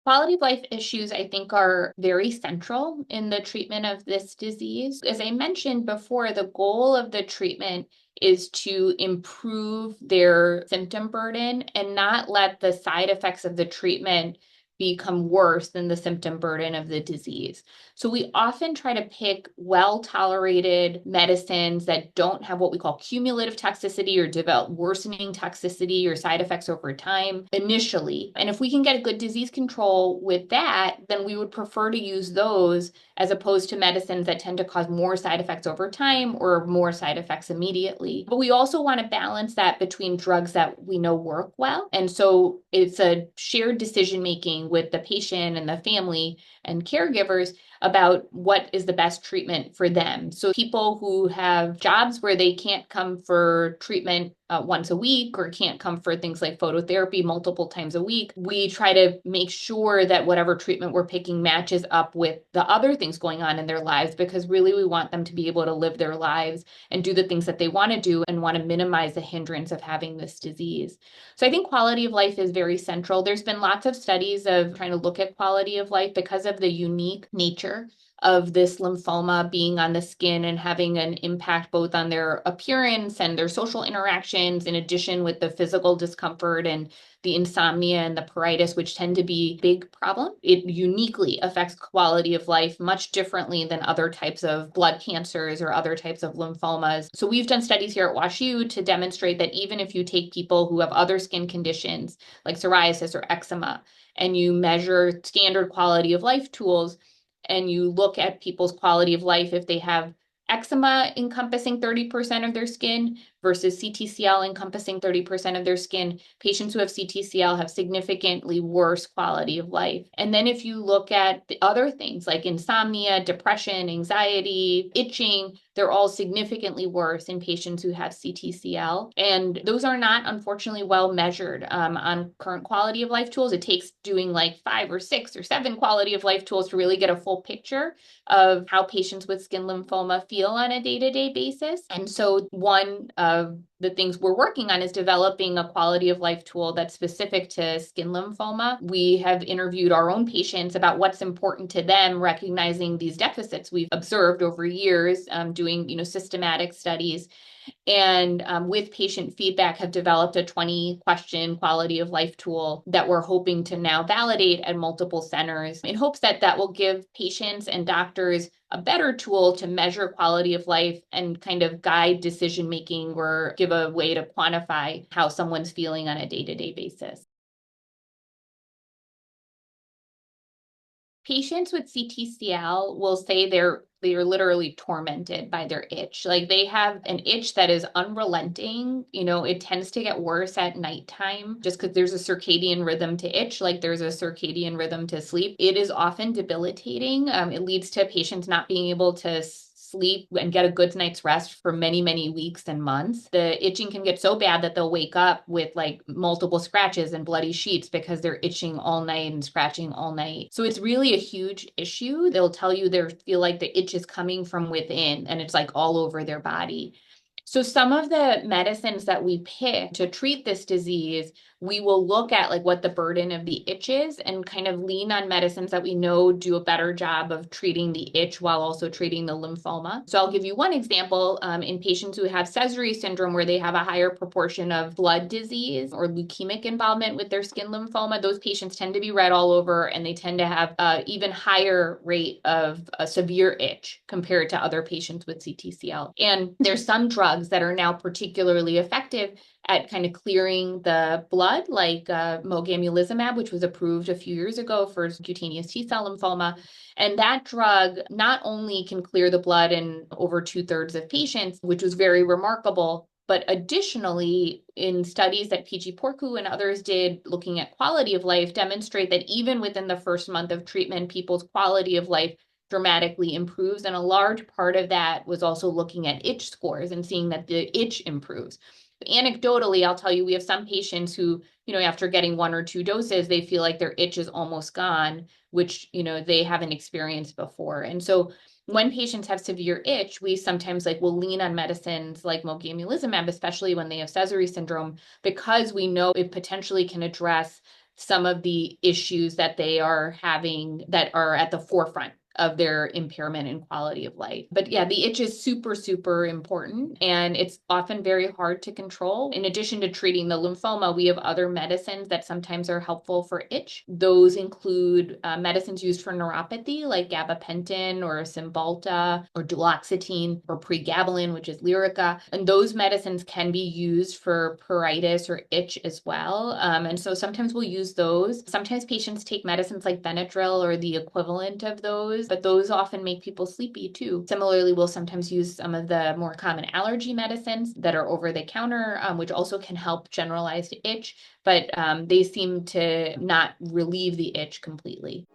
Quality of life issues, I think, are very central in the treatment of this disease. As I mentioned before, the goal of the treatment is to improve their symptom burden and not let the side effects of the treatment become worse than the symptom burden of the disease. So we often try to pick well-tolerated medicines that don't have what we call cumulative toxicity or develop worsening toxicity or side effects over time initially. And if we can get a good disease control with that, then we would prefer to use those as opposed to medicines that tend to cause more side effects over time or more side effects immediately. But we also want to balance that between drugs that we know work well. And so it's a shared decision making with the patient and the family and caregivers about what is the best treatment for them. So people who have jobs where they can't come for treatment once a week or can't come for things like phototherapy multiple times a week, we try to make sure that whatever treatment we're picking matches up with the other things going on in their lives, because really we want them to be able to live their lives and do the things that they want to do and want to minimize the hindrance of having this disease. So I think quality of life is very central. There's been lots of studies of trying to look at quality of life because of the unique nature of this lymphoma being on the skin and having an impact both on their appearance and their social interactions, in addition with the physical discomfort and the insomnia and the pruritus, which tend to be a big problem. It uniquely affects quality of life much differently than other types of blood cancers or other types of lymphomas. So we've done studies here at WashU to demonstrate that even if you take people who have other skin conditions like psoriasis or eczema, and you measure standard quality of life tools, and you look at people's quality of life if they have eczema encompassing 30% of their skin versus CTCL encompassing 30% of their skin, patients who have CTCL have significantly worse quality of life. And then if you look at the other things like insomnia, depression, anxiety, itching, they're all significantly worse in patients who have CTCL. And those are not, unfortunately, well measured on current quality of life tools. It takes doing like 5 or 6 or 7 quality of life tools to really get a full picture of how patients with skin lymphoma feel on a day-to-day basis. And so one of the things we're working on is developing a quality of life tool that's specific to skin lymphoma. We have interviewed our own patients about what's important to them, recognizing these deficits we've observed over years, doing systematic studies. And with patient feedback, have developed a 20-question quality of life tool that we're hoping to now validate at multiple centers in hopes that that will give patients and doctors a better tool to measure quality of life and kind of guide decision making or give a way to quantify how someone's feeling on a day-to-day basis. Patients with CTCL will say they're literally tormented by their itch. Like they have an itch that is unrelenting. It tends to get worse at nighttime just because there's a circadian rhythm to itch, like there's a circadian rhythm to sleep. It is often debilitating. It leads to patients not being able to sleep and get a good night's rest for many, many weeks and months. The itching can get so bad that they'll wake up with like multiple scratches and bloody sheets because they're itching all night and scratching all night. So it's really a huge issue. They'll tell you they feel like the itch is coming from within and it's like all over their body. So some of the medicines that we pick to treat this disease, we will look at like what the burden of the itch is and kind of lean on medicines that we know do a better job of treating the itch while also treating the lymphoma. So I'll give you one example in patients who have Sézary syndrome, where they have a higher proportion of blood disease or leukemic involvement with their skin lymphoma. Those patients tend to be red all over, and they tend to have an even higher rate of a severe itch compared to other patients with CTCL. And there's some drugs that are now particularly effective at kind of clearing the blood, like mogamulizumab, which was approved a few years ago for cutaneous T-cell lymphoma. And that drug not only can clear the blood in over 2/3 of patients, which was very remarkable, but additionally, in studies that PG Porcu and others did looking at quality of life, demonstrate that even within the first month of treatment, people's quality of life dramatically improves. And a large part of that was also looking at itch scores and seeing that the itch improves. Anecdotally, I'll tell you, we have some patients who, after getting 1 or 2 doses, they feel like their itch is almost gone, which, they haven't experienced before. And so when patients have severe itch, we sometimes will lean on medicines like mogamulizumab, especially when they have Sézary syndrome, because we know it potentially can address some of the issues that they are having that are at the forefront of their impairment in quality of life. But yeah, the itch is super, super important, and it's often very hard to control. In addition to treating the lymphoma, we have other medicines that sometimes are helpful for itch. Those include medicines used for neuropathy like gabapentin or Cymbalta or duloxetine or pregabalin, which is Lyrica. And those medicines can be used for pruritus or itch as well. And so sometimes we'll use those. Sometimes patients take medicines like Benadryl or the equivalent of those, but those often make people sleepy too. Similarly, we'll sometimes use some of the more common allergy medicines that are over the counter, which also can help generalized itch, but they seem to not relieve the itch completely.